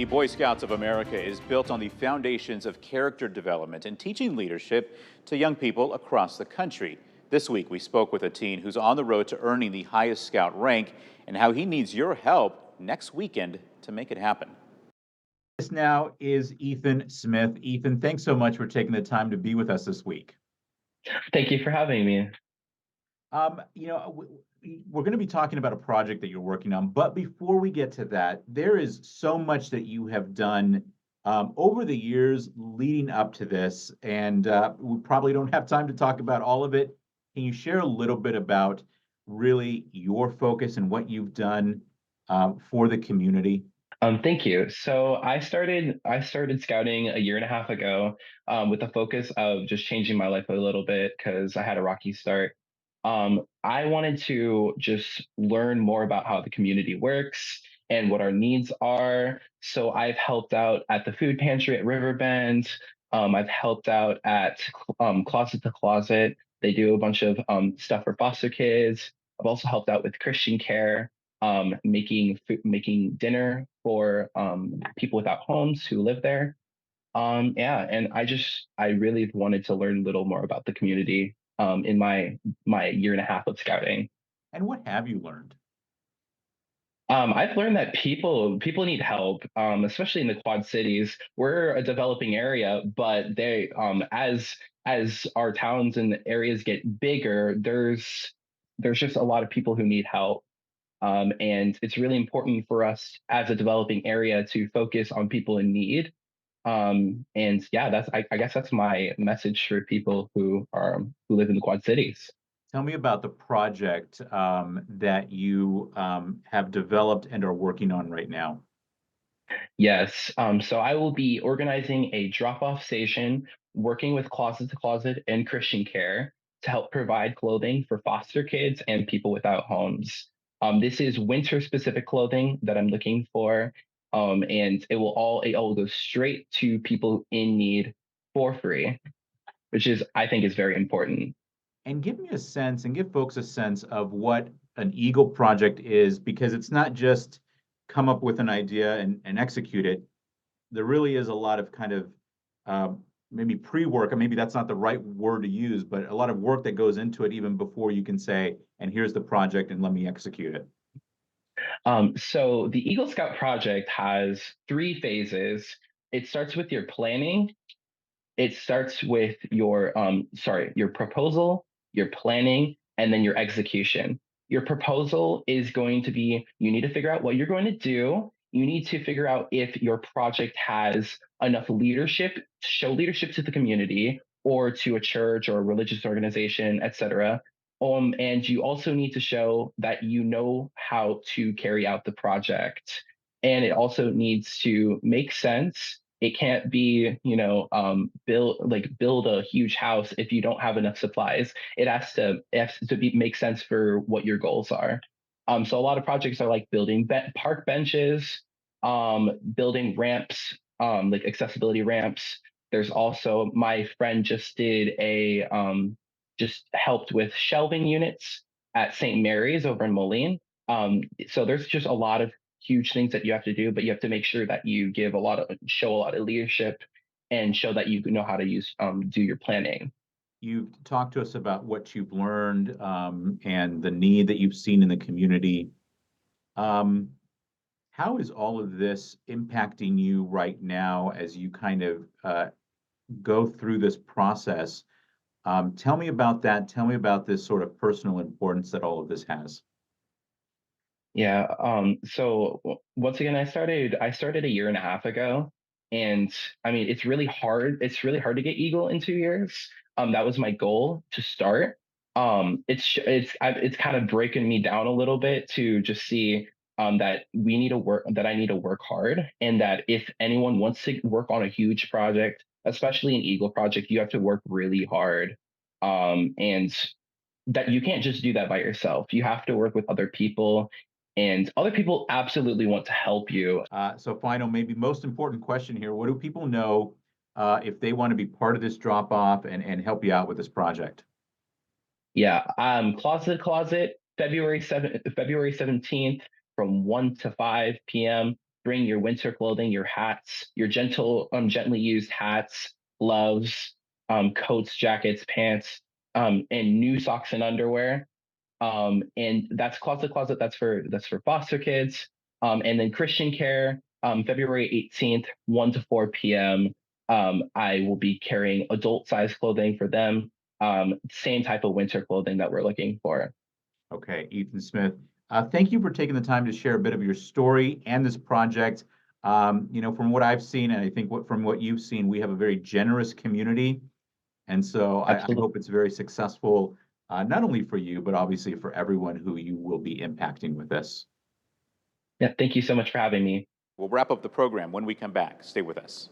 The Boy Scouts of America is built on the foundations of character development and teaching leadership to young people across the country. This week, we spoke with a teen who's on the road to earning the highest Scout rank and how he needs your help next weekend to make it happen. This now is Ethan Smith. Ethan, thanks so much for taking the time to be with us this week. Thank you for having me. We're going to be talking about a project that you're working on, but before we get to that, there is so much that you have done over the years leading up to this, and we probably don't have time to talk about all of it. Can you share a little bit about really your focus and what you've done for the community? Thank you. So I started scouting a year and a half ago, with the focus of just changing my life a little bit because I had a rocky start. I wanted to just learn more about how the community works and what our needs are. So I've helped out at the food pantry at Riverbend. I've helped out at Closet to Closet. They do a bunch of stuff for foster kids. I've also helped out with Christian Care, making dinner for people without homes who live there. Yeah, and I really wanted to learn a little more about the community in my year and a half of scouting. And what have you learned? I've learned that people need help, especially in the Quad Cities. We're a developing area, but they as our towns and areas get bigger, there's just a lot of people who need help. And it's really important for us as a developing area to focus on people in need. And yeah, I guess that's my message for people who live in the Quad Cities. Tell me about the project that you have developed and are working on right now. Yes. So I will be organizing a drop-off station, working with Closet to Closet and Christian Care to help provide clothing for foster kids and people without homes. This is winter-specific clothing that I'm looking for, and it will go straight to people in need for free, which is I think is very important. And give me a sense and give folks a sense of what an Eagle project is, because it's not just come up with an idea and execute it. There really is a lot of kind of uh, maybe pre-work, or maybe that's not the right word to use, but a lot of work that goes into it even before you can say, and here's the project and let me execute it. So the Eagle Scout project has three phases. It starts with your planning. It starts with your proposal, your planning, and then your execution. Your proposal is going to be you need to figure out what you're going to do. You need to figure out if your project has enough leadership to show leadership to the community or to a church or a religious organization, etc. And you also need to show that you know how to carry out the project. And it also needs to make sense. It can't be, build a huge house if you don't have enough supplies. It has to make sense for what your goals are. So a lot of projects are like building park benches, building ramps, like accessibility ramps. There's also my friend just helped with shelving units at St. Mary's over in Moline. So there's just a lot of huge things that you have to do, but you have to make sure that you show a lot of leadership and show that you know how to do your planning. You've talked to us about what you've learned and the need that you've seen in the community. Um, how is all of this impacting you right now as you kind of go through this process? Tell me about that. Tell me about this sort of personal importance that all of this has. Yeah. Once again, I started a year and a half ago, and I mean it's really hard. It's really hard to get Eagle in 2 years. That was my goal to start. It's kind of breaking me down a little bit to just see that I need to work hard, and that if anyone wants to work on a huge project, especially an Eagle project, you have to work really hard. And that you can't just do that by yourself. You have to work with other people, and other people absolutely want to help you. So, final, maybe most important question here: what do people know if they want to be part of this drop off and help you out with this project? Yeah, Closet Closet, February 17th from 1 to 5 p.m. bring your winter clothing, your hats, your gently used hats, gloves, coats, jackets, pants, and new socks and underwear. And that's closet to closet. That's for foster kids. And then Christian Care, February 18th, 1 to 4 p.m. I will be carrying adult size clothing for them. Same type of winter clothing that we're looking for. Okay, Ethan Smith, thank you for taking the time to share a bit of your story and this project. From what I've seen, and I think from what you've seen, we have a very generous community. And so I Absolutely. hope it's very successful, not only for you, but obviously for everyone who you will be impacting with this. Yeah. Thank you so much for having me. We'll wrap up the program when we come back. Stay with us.